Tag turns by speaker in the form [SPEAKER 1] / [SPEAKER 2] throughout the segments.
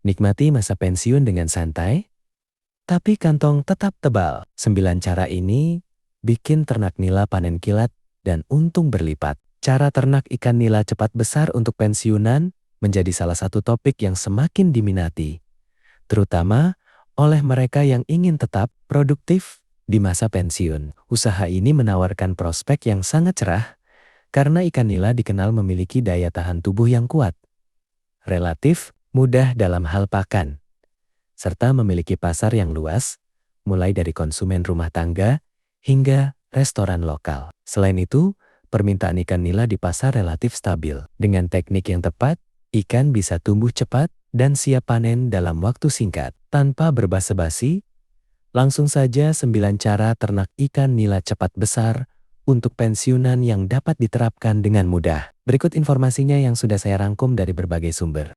[SPEAKER 1] Nikmati masa pensiun dengan santai, tapi kantong tetap tebal. 9 cara ini bikin ternak nila panen kilat dan untung berlipat. Cara ternak ikan nila cepat besar untuk pensiunan menjadi salah satu topik yang semakin diminati, terutama oleh mereka yang ingin tetap produktif di masa pensiun. Usaha ini menawarkan prospek yang sangat cerah karena ikan nila dikenal memiliki daya tahan tubuh yang kuat, relatif mudah dalam hal pakan, serta memiliki pasar yang luas, mulai dari konsumen rumah tangga hingga restoran lokal. Selain itu, permintaan ikan nila di pasar relatif stabil. Dengan teknik yang tepat, ikan bisa tumbuh cepat dan siap panen dalam waktu singkat. Tanpa berbasa-basi, langsung saja 9 cara ternak ikan nila cepat besar untuk pensiunan yang dapat diterapkan dengan mudah. Berikut informasinya yang sudah saya rangkum dari berbagai sumber.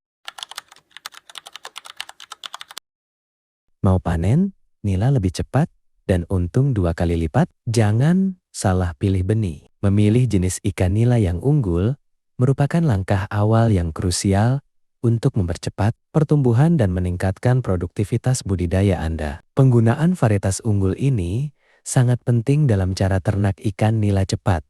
[SPEAKER 1] Mau panen, nila lebih cepat, dan untung 2 kali lipat? Jangan salah pilih benih. Memilih jenis ikan nila yang unggul merupakan langkah awal yang krusial untuk mempercepat pertumbuhan dan meningkatkan produktivitas budidaya Anda. Penggunaan varietas unggul ini sangat penting dalam cara ternak ikan nila cepat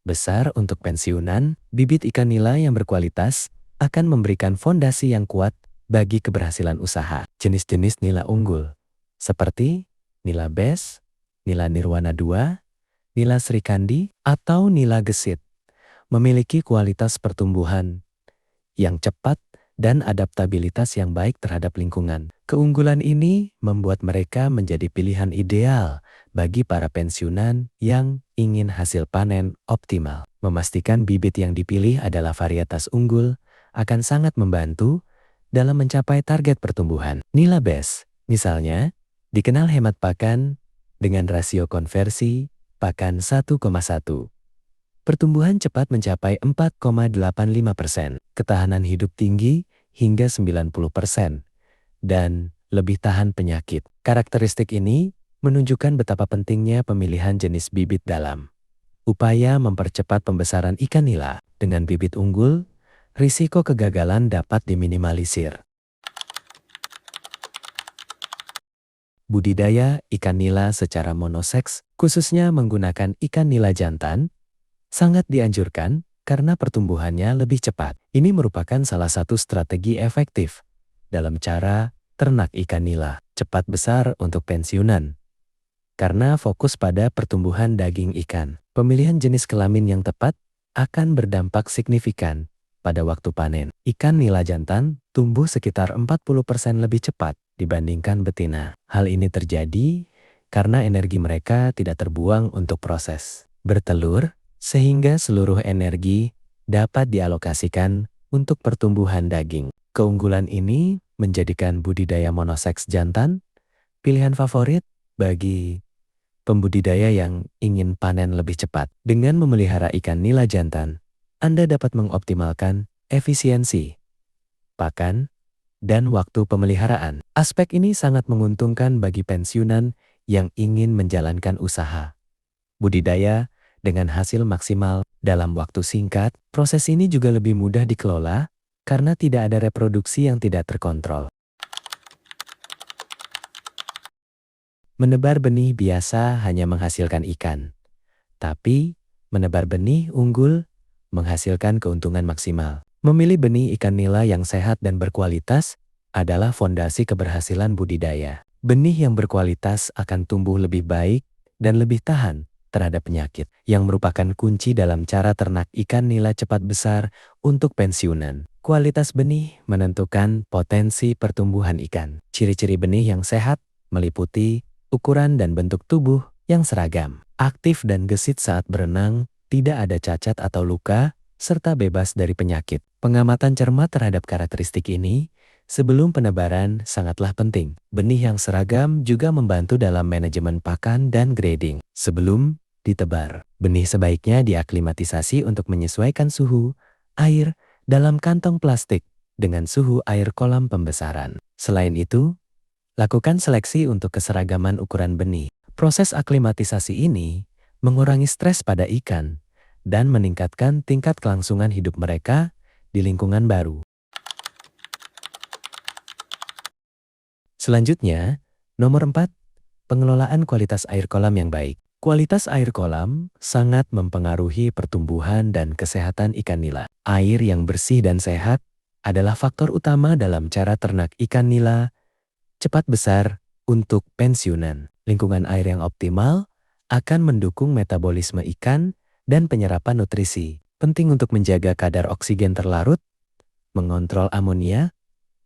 [SPEAKER 1] besar untuk pensiunan. Bibit ikan nila yang berkualitas akan memberikan fondasi yang kuat bagi keberhasilan usaha. Jenis-jenis nila unggul seperti nila bes, nila nirwana 2, nila srikandi, atau nila gesit memiliki kualitas pertumbuhan yang cepat dan adaptabilitas yang baik terhadap lingkungan. Keunggulan ini membuat mereka menjadi pilihan ideal bagi para pensiunan yang ingin hasil panen optimal. Memastikan bibit yang dipilih adalah varietas unggul akan sangat membantu dalam mencapai target pertumbuhan. Nila bes, misalnya, dikenal hemat pakan dengan rasio konversi pakan 1,1. Pertumbuhan cepat mencapai 4,85%, ketahanan hidup tinggi hingga 90%, dan lebih tahan penyakit. Karakteristik ini menunjukkan betapa pentingnya pemilihan jenis bibit dalam upaya mempercepat pembesaran ikan nila. Dengan bibit unggul, risiko kegagalan dapat diminimalisir. Budidaya ikan nila secara monoseks, khususnya menggunakan ikan nila jantan, sangat dianjurkan karena pertumbuhannya lebih cepat. Ini merupakan salah satu strategi efektif dalam cara ternak ikan nila cepat besar untuk pensiunan. Karena fokus pada pertumbuhan daging ikan, pemilihan jenis kelamin yang tepat akan berdampak signifikan pada waktu panen. Ikan nila jantan tumbuh sekitar 40% lebih cepat dibandingkan betina. Hal ini terjadi karena energi mereka tidak terbuang untuk proses bertelur, sehingga seluruh energi dapat dialokasikan untuk pertumbuhan daging. Keunggulan ini menjadikan budidaya monoseks jantan pilihan favorit bagi pembudidaya yang ingin panen lebih cepat. Dengan memelihara ikan nila jantan, Anda dapat mengoptimalkan efisiensi pakan dan waktu pemeliharaan. Aspek ini sangat menguntungkan bagi pensiunan yang ingin menjalankan usaha budidaya dengan hasil maksimal dalam waktu singkat. Proses ini juga lebih mudah dikelola karena tidak ada reproduksi yang tidak terkontrol. Menebar benih biasa hanya menghasilkan ikan, tapi menebar benih unggul menghasilkan keuntungan maksimal. Memilih benih ikan nila yang sehat dan berkualitas adalah fondasi keberhasilan budidaya. Benih yang berkualitas akan tumbuh lebih baik dan lebih tahan terhadap penyakit, yang merupakan kunci dalam cara ternak ikan nila cepat besar untuk pensiunan. Kualitas benih menentukan potensi pertumbuhan ikan. Ciri-ciri benih yang sehat meliputi ukuran dan bentuk tubuh yang seragam, aktif dan gesit saat berenang, tidak ada cacat atau luka, serta bebas dari penyakit. Pengamatan cermat terhadap karakteristik ini sebelum penebaran sangatlah penting. Benih yang seragam juga membantu dalam manajemen pakan dan grading. Sebelum ditebar, benih sebaiknya diaklimatisasi untuk menyesuaikan suhu air dalam kantong plastik dengan suhu air kolam pembesaran. Selain itu, lakukan seleksi untuk keseragaman ukuran benih. Proses aklimatisasi ini mengurangi stres pada ikan dan meningkatkan tingkat kelangsungan hidup mereka di lingkungan baru. Selanjutnya, nomor 4, pengelolaan kualitas air kolam yang baik. Kualitas air kolam sangat mempengaruhi pertumbuhan dan kesehatan ikan nila. Air yang bersih dan sehat adalah faktor utama dalam cara ternak ikan nila cepat besar untuk pensiunan. Lingkungan air yang optimal akan mendukung metabolisme ikan dan penyerapan nutrisi. Penting untuk menjaga kadar oksigen terlarut, mengontrol amonia,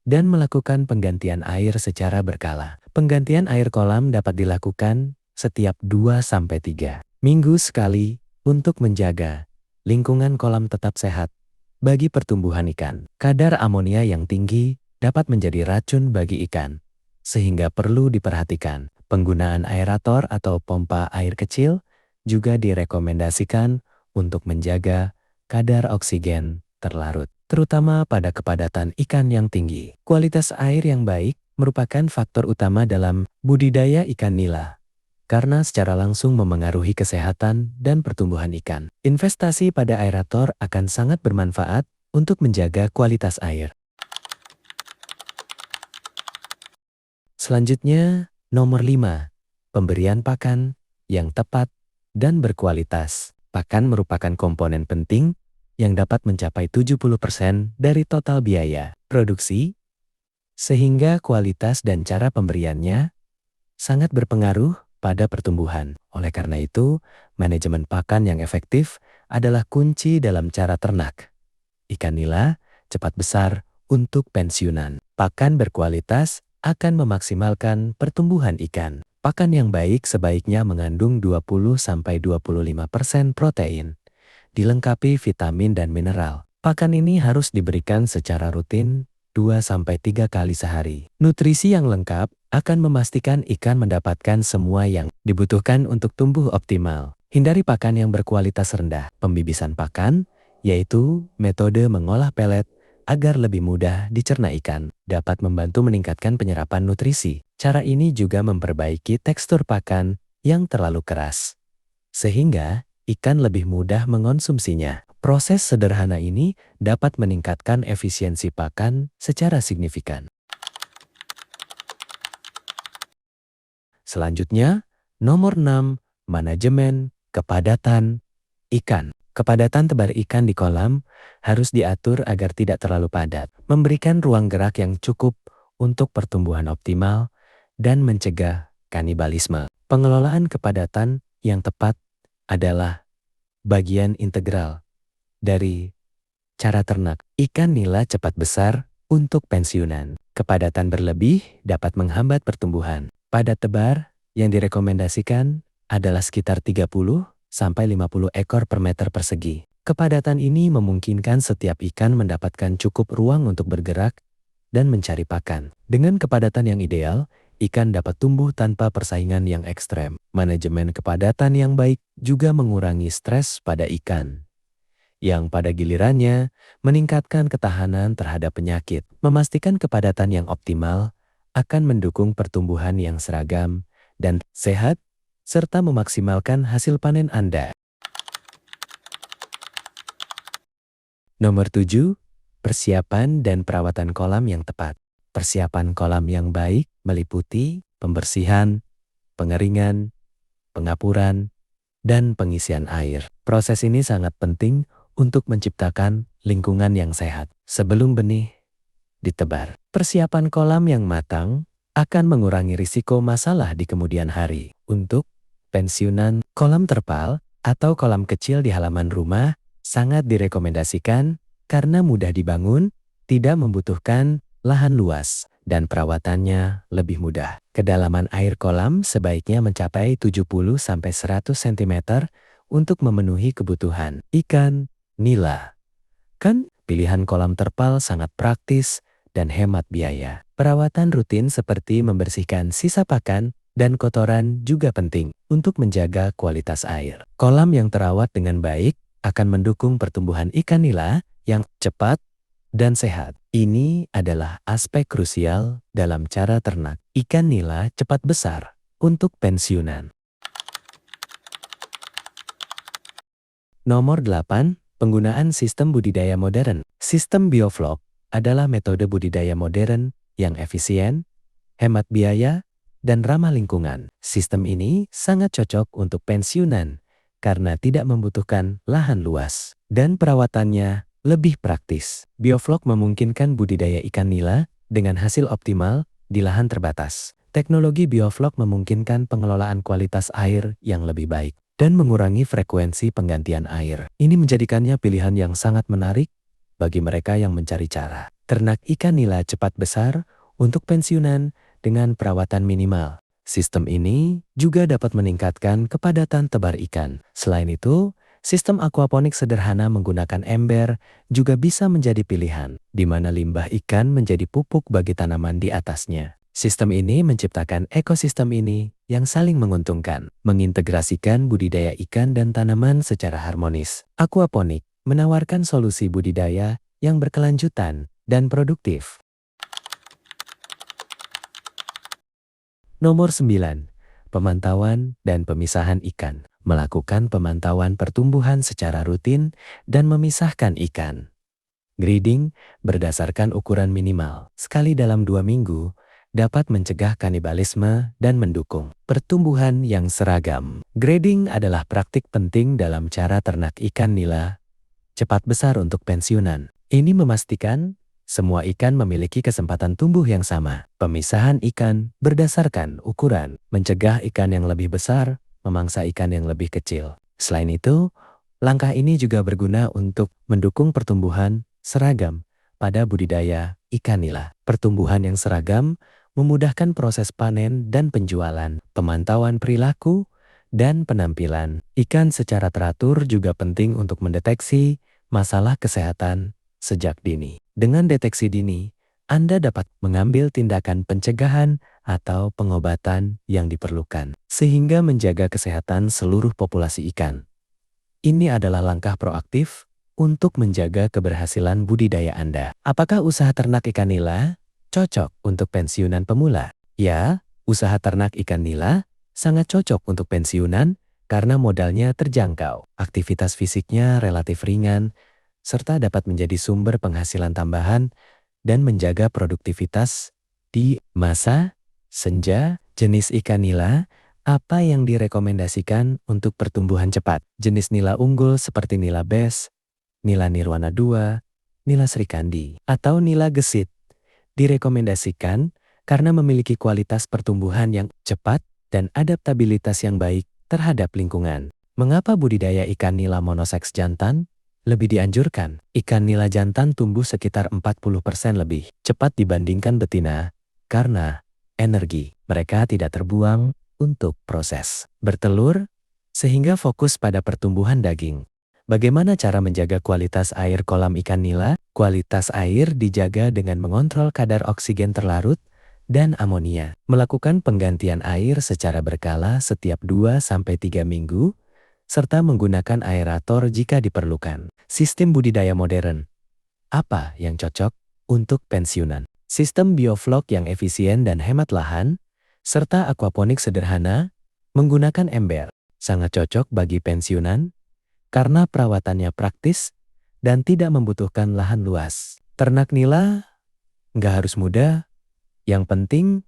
[SPEAKER 1] dan melakukan penggantian air secara berkala. Penggantian air kolam dapat dilakukan setiap 2-3 minggu sekali untuk menjaga lingkungan kolam tetap sehat bagi pertumbuhan ikan. Kadar amonia yang tinggi dapat menjadi racun bagi ikan, sehingga perlu diperhatikan. Penggunaan aerator atau pompa air kecil juga direkomendasikan untuk menjaga kadar oksigen terlarut, terutama pada kepadatan ikan yang tinggi. Kualitas air yang baik merupakan faktor utama dalam budidaya ikan nila, karena secara langsung memengaruhi kesehatan dan pertumbuhan ikan. Investasi pada aerator akan sangat bermanfaat untuk menjaga kualitas air. Selanjutnya, nomor 5, pemberian pakan yang tepat dan berkualitas. Pakan merupakan komponen penting yang dapat mencapai 70% dari total biaya produksi, sehingga kualitas dan cara pemberiannya sangat berpengaruh pada pertumbuhan. Oleh karena itu, manajemen pakan yang efektif adalah kunci dalam cara ternak ikan nila cepat besar untuk pensiunan. Pakan berkualitas akan memaksimalkan pertumbuhan ikan. Pakan yang baik sebaiknya mengandung 20-25% protein, dilengkapi vitamin dan mineral. Pakan ini harus diberikan secara rutin 2-3 kali sehari. Nutrisi yang lengkap akan memastikan ikan mendapatkan semua yang dibutuhkan untuk tumbuh optimal. Hindari pakan yang berkualitas rendah. Pembibisan pakan, yaitu metode mengolah pelet agar lebih mudah dicerna ikan, dapat membantu meningkatkan penyerapan nutrisi. Cara ini juga memperbaiki tekstur pakan yang terlalu keras, sehingga ikan lebih mudah mengonsumsinya. Proses sederhana ini dapat meningkatkan efisiensi pakan secara signifikan. Selanjutnya, nomor 6, manajemen kepadatan ikan. Kepadatan tebar ikan di kolam harus diatur agar tidak terlalu padat, memberikan ruang gerak yang cukup untuk pertumbuhan optimal, dan mencegah kanibalisme. Pengelolaan kepadatan yang tepat adalah bagian integral dari cara ternak ikan nila cepat besar untuk pensiunan. Kepadatan berlebih dapat menghambat pertumbuhan. Padat tebar yang direkomendasikan adalah sekitar 30-50 ekor per meter persegi. Kepadatan ini memungkinkan setiap ikan mendapatkan cukup ruang untuk bergerak dan mencari pakan. Dengan kepadatan yang ideal, ikan dapat tumbuh tanpa persaingan yang ekstrem. Manajemen kepadatan yang baik juga mengurangi stres pada ikan, yang pada gilirannya meningkatkan ketahanan terhadap penyakit. Memastikan kepadatan yang optimal akan mendukung pertumbuhan yang seragam dan sehat, serta memaksimalkan hasil panen Anda. Nomor 7, persiapan dan perawatan kolam yang tepat. Persiapan kolam yang baik meliputi pembersihan, pengeringan, pengapuran, dan pengisian air. Proses ini sangat penting untuk menciptakan lingkungan yang sehat sebelum benih ditebar. Persiapan kolam yang matang akan mengurangi risiko masalah di kemudian hari. Untuk pensiunan, kolam terpal atau kolam kecil di halaman rumah sangat direkomendasikan karena mudah dibangun, tidak membutuhkan lahan luas, dan perawatannya lebih mudah. Kedalaman air kolam sebaiknya mencapai 70-100 cm untuk memenuhi kebutuhan ikan nila. Kan, pilihan kolam terpal sangat praktis dan hemat biaya. Perawatan rutin seperti membersihkan sisa pakan dan kotoran juga penting untuk menjaga kualitas air. Kolam yang terawat dengan baik akan mendukung pertumbuhan ikan nila yang cepat dan sehat. Ini adalah aspek krusial dalam cara ternak ikan nila cepat besar untuk pensiunan. Nomor 8, penggunaan sistem budidaya modern. Sistem bioflok adalah metode budidaya modern yang efisien, hemat biaya, dan ramah lingkungan. Sistem ini sangat cocok untuk pensiunan karena tidak membutuhkan lahan luas dan perawatannya lebih praktis. Bioflok memungkinkan budidaya ikan nila dengan hasil optimal di lahan terbatas. Teknologi bioflok memungkinkan pengelolaan kualitas air yang lebih baik dan mengurangi frekuensi penggantian air. Ini menjadikannya pilihan yang sangat menarik bagi mereka yang mencari cara ternak ikan nila cepat besar untuk pensiunan dengan perawatan minimal. Sistem ini juga dapat meningkatkan kepadatan tebar ikan. Selain itu, sistem aquaponik sederhana menggunakan ember juga bisa menjadi pilihan, di mana limbah ikan menjadi pupuk bagi tanaman di atasnya. Sistem ini menciptakan ekosistem ini yang saling menguntungkan, mengintegrasikan budidaya ikan dan tanaman secara harmonis. Aquaponik menawarkan solusi budidaya yang berkelanjutan dan produktif. Nomor 9. Pemantauan dan pemisahan ikan. Melakukan pemantauan pertumbuhan secara rutin dan memisahkan ikan. Grading berdasarkan ukuran minimal sekali dalam 2 minggu dapat mencegah kanibalisme dan mendukung pertumbuhan yang seragam. Grading adalah praktik penting dalam cara ternak ikan nila cepat besar untuk pensiunan. Ini memastikan semua ikan memiliki kesempatan tumbuh yang sama. Pemisahan ikan berdasarkan ukuran, mencegah ikan yang lebih besar memangsa ikan yang lebih kecil. Selain itu, langkah ini juga berguna untuk mendukung pertumbuhan seragam pada budidaya ikan nila. Pertumbuhan yang seragam memudahkan proses panen dan penjualan, pemantauan perilaku, dan penampilan. Ikan secara teratur juga penting untuk mendeteksi masalah kesehatan sejak dini. Dengan deteksi dini, Anda dapat mengambil tindakan pencegahan atau pengobatan yang diperlukan, sehingga menjaga kesehatan seluruh populasi ikan. Ini adalah langkah proaktif untuk menjaga keberhasilan budidaya Anda. Apakah usaha ternak ikan nila cocok untuk pensiunan pemula? Ya, usaha ternak ikan nila sangat cocok untuk pensiunan karena modalnya terjangkau, aktivitas fisiknya relatif ringan, serta dapat menjadi sumber penghasilan tambahan dan menjaga produktivitas di masa senja. Jenis ikan nila apa yang direkomendasikan untuk pertumbuhan cepat? Jenis nila unggul seperti nila bes, nila nirwana 2, nila srikandi, atau nila gesit direkomendasikan karena memiliki kualitas pertumbuhan yang cepat dan adaptabilitas yang baik terhadap lingkungan. Mengapa budidaya ikan nila monoseks jantan lebih dianjurkan? Ikan nila jantan tumbuh sekitar 40% lebih cepat dibandingkan betina karena energi mereka tidak terbuang untuk proses bertelur sehingga fokus pada pertumbuhan daging. Bagaimana cara menjaga kualitas air kolam ikan nila? Kualitas air dijaga dengan mengontrol kadar oksigen terlarut dan amonia. Melakukan penggantian air secara berkala setiap 2-3 minggu, serta menggunakan aerator jika diperlukan. Sistem budidaya modern. Apa yang cocok untuk pensiunan? Sistem bioflok yang efisien dan hemat lahan, serta aquaponik sederhana menggunakan ember. Sangat cocok bagi pensiunan karena perawatannya praktis dan tidak membutuhkan lahan luas. Ternak nila nggak harus mudah, yang penting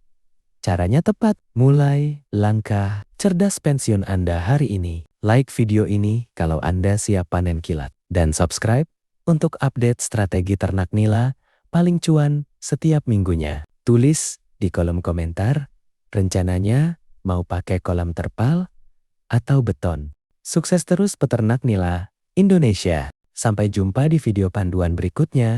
[SPEAKER 1] caranya tepat. Mulai langkah cerdas pensiun Anda hari ini. Like video ini kalau Anda siap panen kilat. Dan subscribe untuk update strategi ternak nila paling cuan setiap minggunya. Tulis di kolom komentar, rencananya mau pakai kolam terpal atau beton. Sukses terus peternak nila Indonesia. Sampai jumpa di video panduan berikutnya.